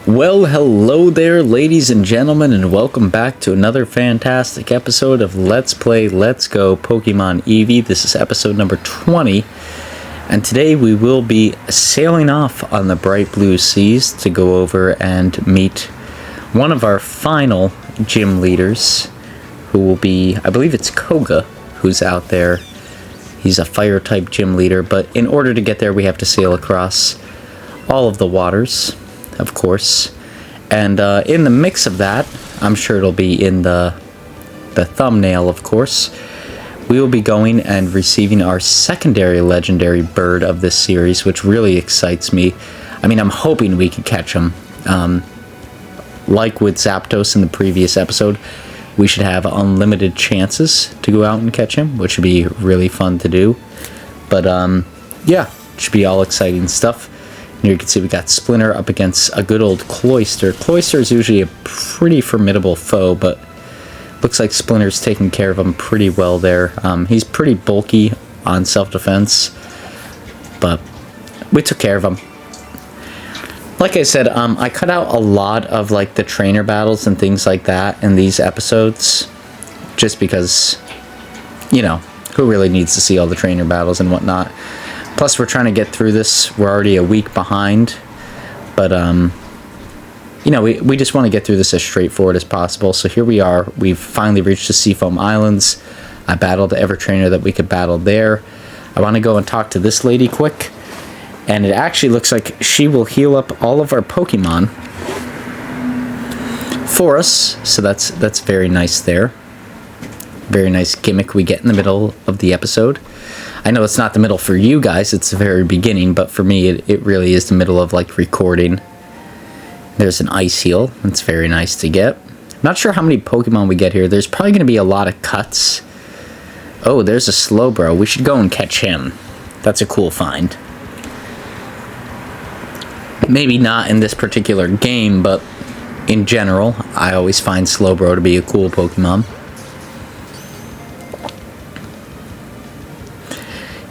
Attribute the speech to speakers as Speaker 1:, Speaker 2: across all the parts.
Speaker 1: Well, hello there, ladies and gentlemen, and welcome back to another fantastic episode of Let's Play Let's Go Pokemon Eevee. This is episode number 20, and today we will be sailing off on the bright blue seas to go over and meet one of our final gym leaders, who will be, I believe it's Koga, who's out there. He's a fire-type gym leader, but in order to get there, we have to sail across all of the waters, of course. And in the mix of that, I'm sure it'll be in the thumbnail, of course, we will be going and receiving our secondary legendary bird of this series, which really excites me. I mean, I'm hoping we can catch him. Like with Zapdos in the previous episode, we should have unlimited chances to go out and catch him, which would be really fun to do. But yeah, it should be all exciting stuff. Here you can see we got Splinter up against a good old Cloyster. Cloyster is usually a pretty formidable foe, but looks like Splinter's taking care of him pretty well there. He's pretty bulky on self-defense, but we took care of him. Like I said, I cut out a lot of like the trainer battles and things like that in these episodes, just because, you know, who really needs to see all the trainer battles and whatnot. Plus, we're trying to get through this. We're already a week behind, but you know, we just want to get through this as straightforward as possible. So here we are. We've finally reached the Seafoam Islands. I battled every trainer that we could battle there. I want to go and talk to this lady quick. And it actually looks like she will heal up all of our Pokemon for us. So that's very nice there. Very nice gimmick we get in the middle of the episode. I know it's not the middle for you guys, it's the very beginning, but for me it really is the middle of like recording. There's an Ice Heal. That's very nice to get. I'm not sure how many Pokemon we get here. There's probably going to be a lot of cuts. Oh, there's a Slowbro. We should go and catch him. That's a cool find. Maybe not in this particular game, but in general, I always find Slowbro to be a cool Pokemon.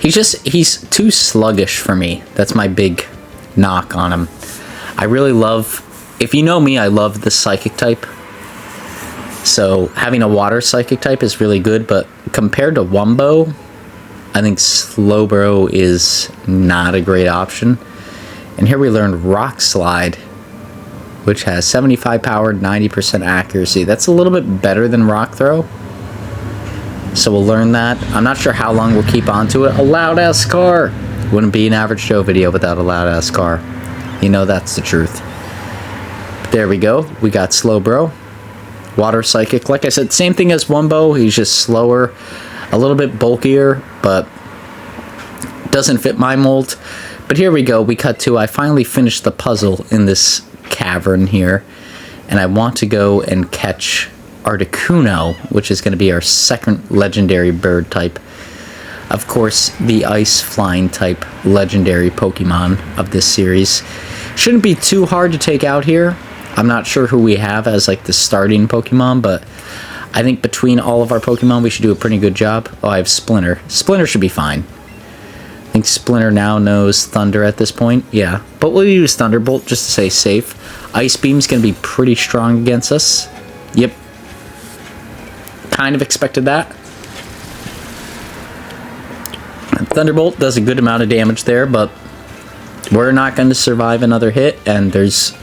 Speaker 1: He's too sluggish for me. That's my big knock on him. I really love, if you know me, I love the Psychic type. So having a Water Psychic type is really good, but compared to Wumbo, I think Slowbro is not a great option. And here we learned Rock Slide, which has 75 power, 90% accuracy. That's a little bit better than Rock Throw. So we'll learn that. I'm not sure how long we'll keep on to it. A loud-ass car! Wouldn't be an Average Joe video without a loud-ass car. You know that's the truth. But there we go. We got Slowbro. Water Psychic. Like I said, same thing as Wumbo. He's just slower. A little bit bulkier, but doesn't fit my mold. But here we go. We cut to, I finally finished the puzzle in this cavern here. And I want to go and catch Articuno, which is going to be our second legendary bird type. Of course, the ice flying type legendary Pokemon of this series. Shouldn't be too hard to take out here. I'm not sure who we have as like the starting Pokemon, but I think between all of our Pokemon we should do a pretty good job. Oh, I have Splinter. Splinter should be fine. I think Splinter now knows Thunder at this point. Yeah, but we'll use Thunderbolt just to stay safe. Ice Beam's going to be pretty strong against us. Yep. Kind of expected that. Thunderbolt does a good amount of damage there, but we're not going to survive another hit, and there's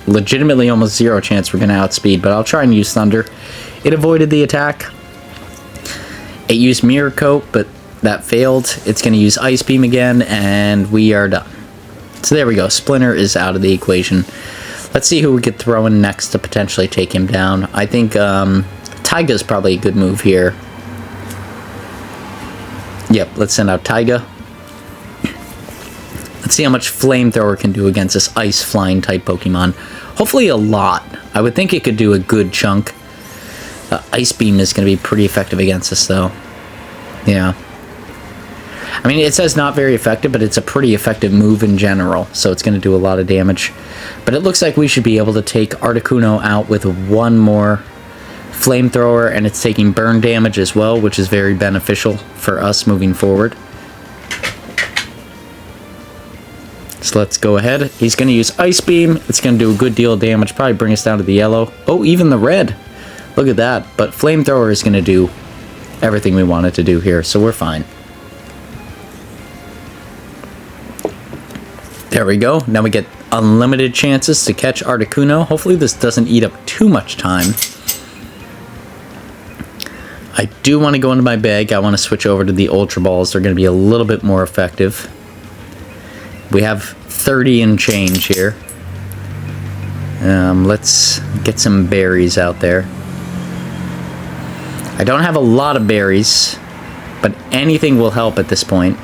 Speaker 1: legitimately almost zero chance we're going to outspeed, but I'll try and use Thunder. It avoided the attack. It used Mirror Coat, but that failed. It's going to use Ice Beam again, and we are done. So there we go. Splinter is out of the equation. Let's see who we could throw in next to potentially take him down. I think Taiga's probably a good move here. Yep, let's send out Taiga. Let's see how much Flamethrower can do against this ice flying type Pokemon. Hopefully a lot. I would think it could do a good chunk. Ice Beam is going to be pretty effective against us though. Yeah. I mean, it says not very effective, but it's a pretty effective move in general, so it's going to do a lot of damage. But it looks like we should be able to take Articuno out with one more Flamethrower, and it's taking burn damage as well, which is very beneficial for us moving forward. This So let's go ahead. He's going to use Ice Beam. It's going to do a good deal of damage. Probably bring us down to the yellow. Oh, even the red. Look at that. But Flamethrower is going to do everything we want it to do here. So we're fine. There we go. Now we get unlimited chances to catch Articuno. Hopefully this doesn't eat up too much time. I do want to go into my bag. I want to switch over to the Ultra Balls. They're going to be a little bit more effective. We have 30 and change here. Let's get some berries out there. I don't have a lot of berries, but anything will help at this point.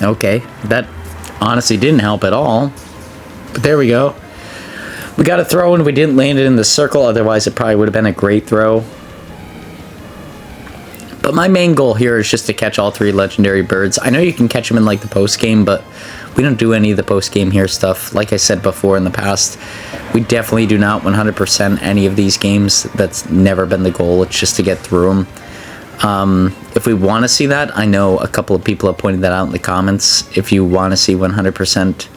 Speaker 1: Okay, that honestly didn't help at all. But there we go. We got a throw and we didn't land it in the circle, otherwise it probably would have been a great throw. But my main goal here is just to catch all 3 legendary birds. I know you can catch them in like the post game, but we don't do any of the post game here stuff. Like I said before in the past, we definitely do not 100% any of these games. That's never been the goal. It's just to get through them. If we want to see that, I know a couple of people have pointed that out in the comments. If you want to see 100%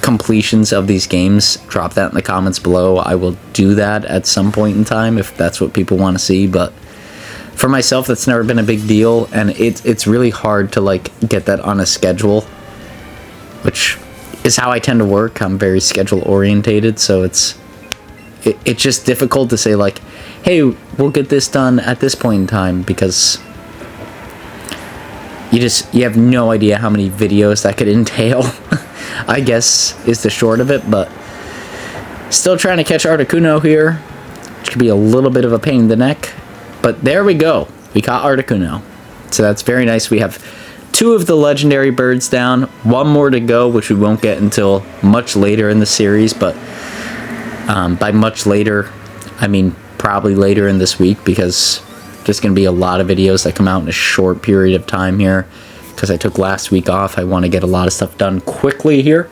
Speaker 1: completions of these games, drop that in the comments below. I will do that at some point in time if that's what people want to see, but for myself that's never been a big deal, and it's really hard to like get that on a schedule, which is how I tend to work. I'm very schedule orientated, so it's just difficult to say like, hey, we'll get this done at this point in time, because you have no idea how many videos that could entail. I guess is the short of it, but still trying to catch Articuno here, which could be a little bit of a pain in the neck, but there we go. We caught Articuno, so that's very nice. We have 2 of the legendary birds down, 1 more to go, which we won't get until much later in the series, but by much later, I mean probably later in this week, because there's going to be a lot of videos that come out in a short period of time here, because I took last week off. I want to get a lot of stuff done quickly here.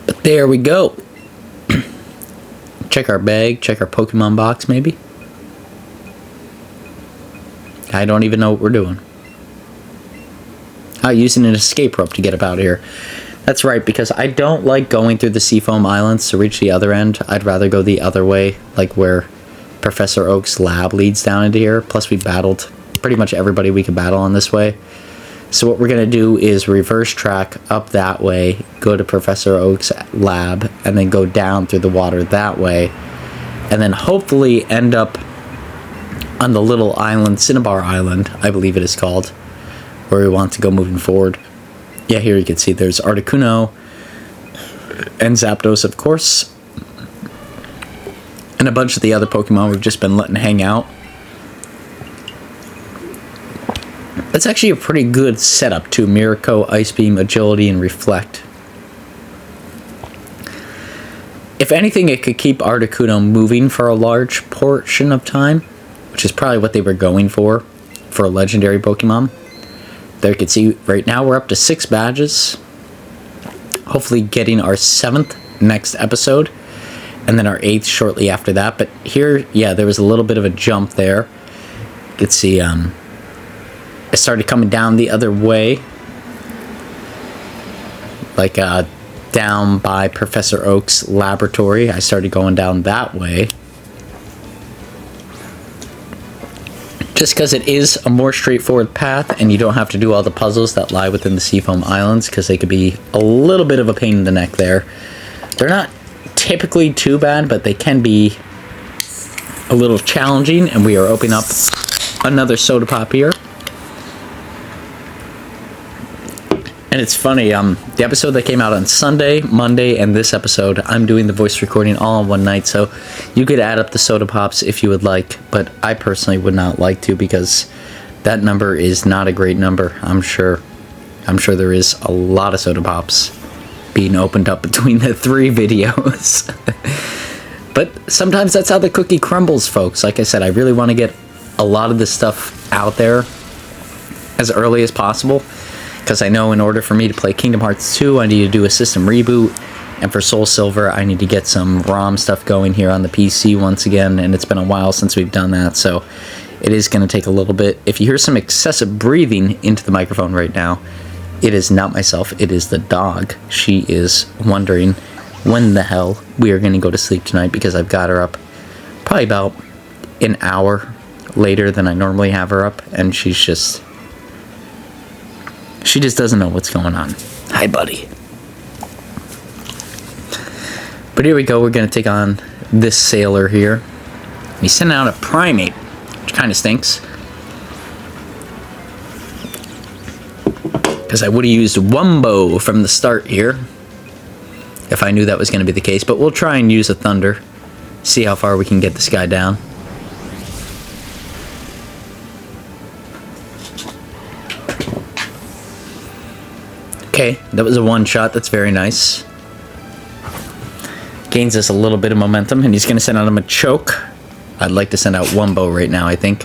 Speaker 1: But there we go. Check our bag, check our Pokemon box maybe. I don't even know what we're doing. Using an escape rope to get up out of here. That's right, because I don't like going through the Seafoam Islands to reach the other end. I'd rather go the other way, like where Professor Oak's lab leads down into here. Plus we battled pretty much everybody we could battle on this way. So what we're going to do is reverse track up that way, go to Professor Oak's lab, and then go down through the water that way. And then hopefully end up on the little island, Cinnabar Island, I believe it is called, where we want to go moving forward. Yeah, here you can see there's Articuno and Zapdos, of course, and a bunch of the other Pokemon we've just been letting hang out. That's actually a pretty good setup too. Miracle, Ice Beam, Agility, and Reflect. If anything, it could keep Articuno moving for a large portion of time, which is probably what they were going for a legendary Pokemon. There you can see right now we're up to 6 badges. Hopefully getting our 7th next episode, and then our 8th shortly after that. But here, yeah, there was a little bit of a jump there. You can see I started coming down the other way, like down by Professor Oak's laboratory. I started going down that way, just because it is a more straightforward path and you don't have to do all the puzzles that lie within the Seafoam Islands, because they could be a little bit of a pain in the neck there. They're not typically too bad, but they can be a little challenging, and we are opening up another soda pop here. And it's funny, the episode that came out on Sunday, Monday, and this episode, I'm doing the voice recording all in one night, so you could add up the soda pops if you would like, but I personally would not like to, because that number is not a great number. I'm sure there is a lot of soda pops being opened up between the 3 videos. But sometimes that's how the cookie crumbles, folks. Like I said, I really want to get a lot of this stuff out there as early as possible, because I know in order for me to play Kingdom Hearts 2, I need to do a system reboot, and for Soul Silver, I need to get some ROM stuff going here on the PC once again, and it's been a while since we've done that, so It is going to take a little bit. If you hear some excessive breathing into the microphone right now, it is not myself, it is the dog. She is wondering when the hell we are going to go to sleep tonight, because I've got her up probably about an hour later than I normally have her up, and she just doesn't know what's going on. Hi, buddy. But here we go. We're going to take on this sailor here. He's sending out a primate, which kind of stinks, because I would have used Wumbo from the start here if I knew that was going to be the case. But we'll try and use a Thunder, see how far we can get this guy down. Okay, that was a one shot. That's very nice. Gains us a little bit of momentum, and he's going to send out him a choke. I'd like to send out Wumbo right now, I think.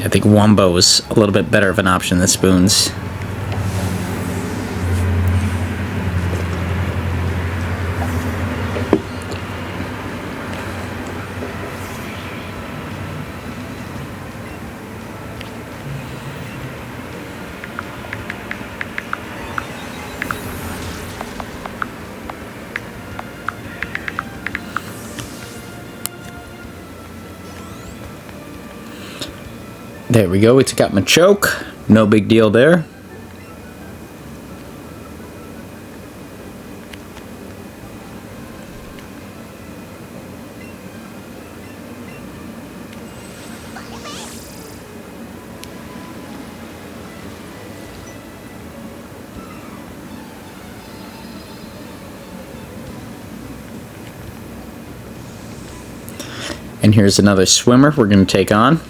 Speaker 1: I think Wumbo is a little bit better of an option than Spoons. There we go, we took out my choke. No big deal there. And here's another swimmer we're going to take on.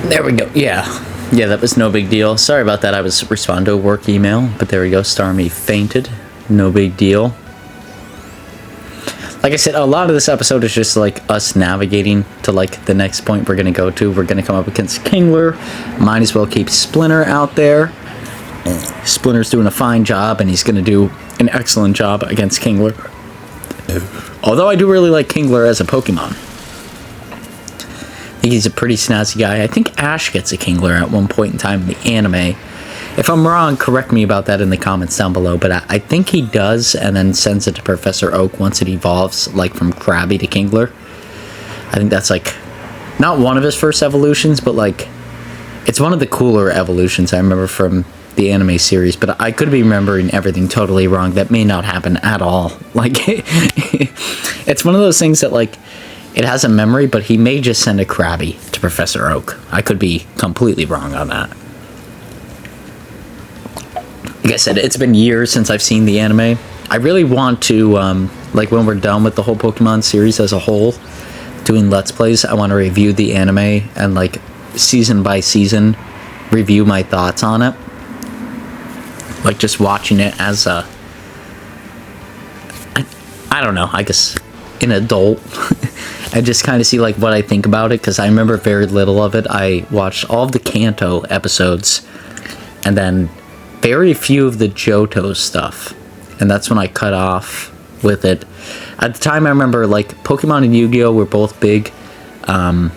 Speaker 1: There we go. Yeah, that was no big deal. Sorry about that. I was responding to a work email, but there we go. Starmie fainted. No big deal. Like I said, a lot of this episode is just like us navigating to like the next point we're going to go to. We're going to come up against Kingler. Might as well keep Splinter out there. Splinter's doing a fine job, and he's going to do an excellent job against Kingler. Although I do really like Kingler as a Pokemon. I think he's a pretty snazzy guy. I think Ash gets a Kingler at one point in time in the anime. If I'm wrong, correct me about that in the comments down below, but I think he does, and then sends it to Professor Oak once it evolves, like from Krabby to Kingler. I think that's like, not one of his first evolutions, but like, it's one of the cooler evolutions I remember from the anime series, but I could be remembering everything totally wrong. That may not happen at all. Like, it's one of those things that like, it has a memory, but he may just send a Krabby to Professor Oak. I could be completely wrong on that. Like I said, it's been years since I've seen the anime. I really want to, like when we're done with the whole Pokemon series as a whole, doing Let's Plays, I want to review the anime and like season by season, review my thoughts on it. Like just watching it as a, I don't know, I guess an adult. I just kind of see like what I think about it, because I remember very little of it. I watched all of the Kanto episodes and then very few of the Johto stuff, and that's when I cut off with it. At the time, I remember like Pokemon and Yu-Gi-Oh were both big. I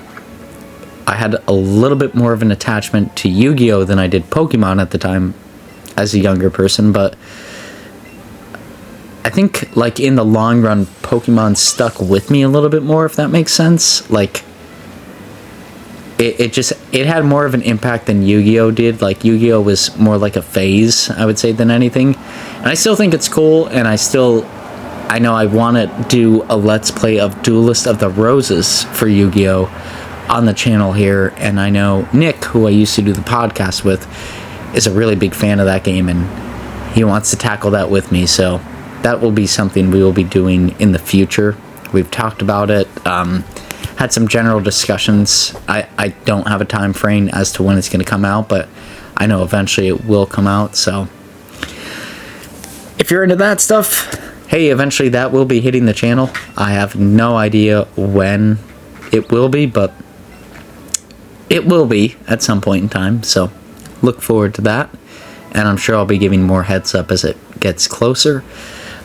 Speaker 1: had a little bit more of an attachment to Yu-Gi-Oh than I did Pokemon at the time as a younger person, but I think like in the long run, Pokemon stuck with me a little bit more, if that makes sense. Like it had more of an impact than Yu-Gi-Oh did. Like Yu-Gi-Oh was more like a phase, I would say, than anything. And I still think it's cool, and I know I want to do a Let's Play of Duelist of the Roses for Yu-Gi-Oh on the channel here, and I know Nick, who I used to do the podcast with, is a really big fan of that game, and he wants to tackle that with me, so that will be something we will be doing in the future. We've talked about it, had some general discussions. I don't have a time frame as to when it's going to come out, but I know eventually it will come out, so if you're into that stuff, hey, eventually that will be hitting the channel. I have no idea when it will be, but it will be at some point in time. So look forward to that. And I'm sure I'll be giving more heads up as it gets closer.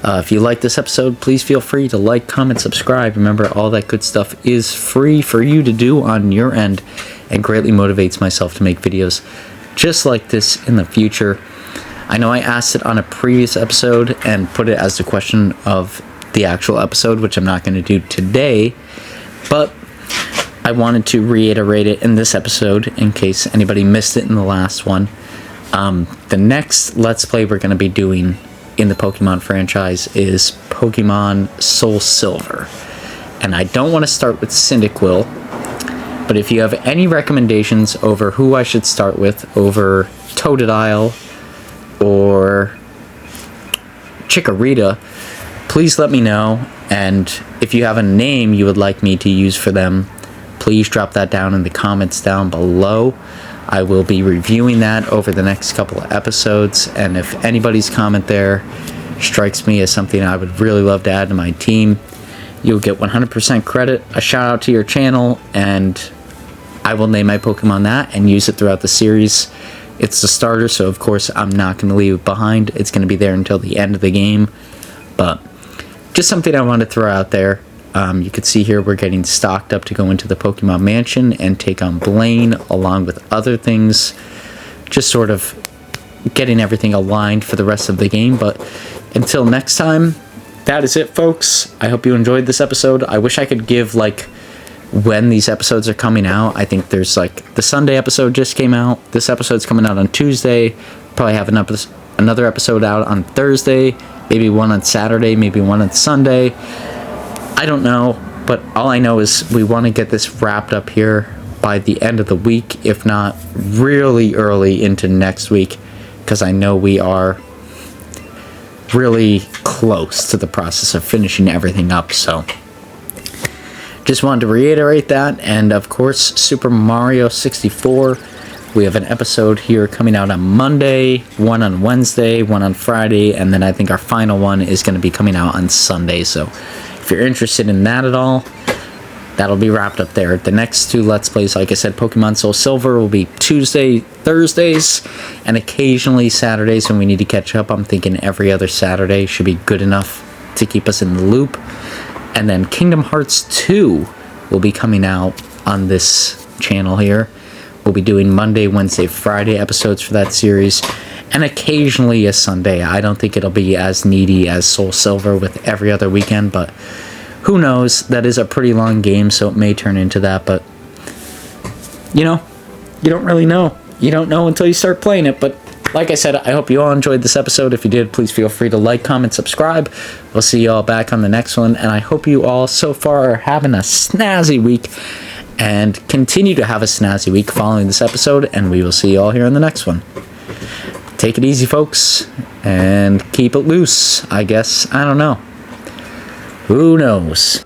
Speaker 1: If you like this episode, please feel free to like, comment, subscribe. Remember, all that good stuff is free for you to do on your end and greatly motivates myself to make videos just like this in the future. I know I asked it on a previous episode and put it as the question of the actual episode, which I'm not going to do today, but I wanted to reiterate it in this episode in case anybody missed it in the last one. The next Let's Play we're going to be doing in the Pokemon franchise is Pokemon Soul Silver. And I don't want to start with Cyndaquil, but if you have any recommendations over who I should start with over Totodile or Chikorita, please let me know. And if you have a name you would like me to use for them, please drop that down in the comments down below. I will be reviewing that over the next couple of episodes, and if anybody's comment there strikes me as something I would really love to add to my team, you'll get 100% credit, a shout out to your channel, and I will name my Pokemon that and use it throughout the series. It's the starter, so of course I'm not going to leave it behind. It's going to be there until the end of the game, but just something I wanted to throw out there. You can see here we're getting stocked up to go into the Pokemon Mansion and take on Blaine along with other things. Just sort of getting everything aligned for the rest of the game. But until next time, that is it, folks. I hope you enjoyed this episode. I wish I could give, like, when these episodes are coming out. I think there's, like, the Sunday episode just came out. This episode's coming out on Tuesday. Probably have another episode out on Thursday. Maybe one on Saturday. Maybe one on Sunday. I don't know, but all I know is we want to get this wrapped up here by the end of the week, if not really early into next week, because I know we are really close to the process of finishing everything up. So just wanted to reiterate that. And of course, Super Mario 64, we have an episode here coming out on Monday, one on Wednesday, one on Friday, and then I think our final one is going to be coming out on Sunday. So if you're interested in that at all, that'll be wrapped up there. The next two Let's Plays, like I said, Pokemon Soul Silver will be Tuesday, Thursdays, and occasionally Saturdays when we need to catch up. I'm thinking every other Saturday should be good enough to keep us in the loop. And then Kingdom Hearts 2 will be coming out on this channel here. We'll be doing Monday, Wednesday, Friday episodes for that series, and occasionally a Sunday. I don't think it'll be as needy as Soul Silver with every other weekend, but who knows? That is a pretty long game, so it may turn into that, but you know, you don't really know. You don't know until you start playing it. But like I said, I hope you all enjoyed this episode. If you did, please feel free to like, comment, subscribe. We'll see you all back on the next one, and I hope you all so far are having a snazzy week and continue to have a snazzy week following this episode, and we will see you all here in the next one. Take it easy, folks, and keep it loose, I guess. I don't know. Who knows?